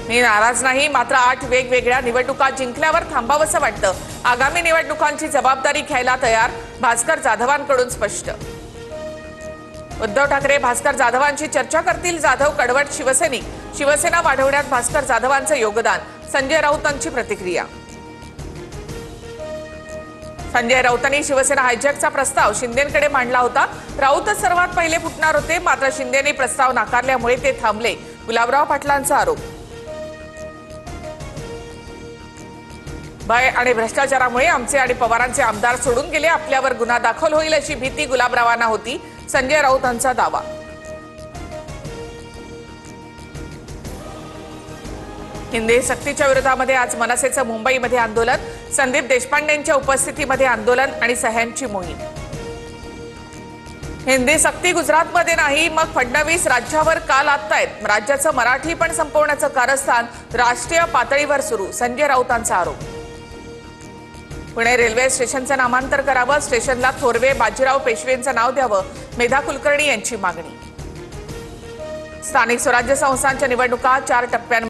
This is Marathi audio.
मी नाराज नाही, मात्र 8 वेगवेगळ्या निवडणुका जिंकल्यावर थांबावंसं वाटतं. आगामी निवडणुकांची जबाबदारी घ्यायला तयार, भास्कर जाधवांकडून स्पष्ट. उद्धव ठाकरे भास्कर जाधवांची चर्चा करतील. जाधव कडवट शिवसैनिक, शिवसेना वाढवण्यात भास्कर जाधवांचं योगदान. संजय राऊतांची प्रतिक्रिया. संजय राऊतांनी शिवसेना हायजॅकचा प्रस्ताव शिंदेंकडे मांडला होता. राऊतच सर्वात पहिले फुटणार होते, मात्र शिंदेंनी प्रस्ताव नाकारल्यामुळे ते थांबले. गुलाबराव पाटलांचा आरोप. भय आणि भ्रष्टाचारामुळे आमचे आणि पवारांचे आमदार सोडून गेले. आपल्यावर गुन्हा दाखल होईल अशी भीती गुलाबरावांना होती. संजय राऊतांचा दावा. हिंदी सक्तीच्या विरोधामध्ये आज मनसेचं मुंबईमध्ये आंदोलन. संदीप देशपांडेंच्या उपस्थितीमध्ये आंदोलन आणि सह्यांची मोहीम. हिंदी सक्ती गुजरातमध्ये नाही, मग फडणवीस राज्यावर का लादतायत? राज्याचं मराठी पण संपवण्याचं कारस्थान राष्ट्रीय पातळीवर सुरू. संजय राऊतांचा आरोप. पुणे रेल्वे स्टेशनचं नामांतर करावं, स्टेशनला थोरवे बाजीराव पेशवेंचं नाव द्यावं. मेधा कुलकर्णी यांची मागणी. स्थानिक स्वराज्य संस्थांच्या निवडणुका 4 टप्प्यांमध्ये.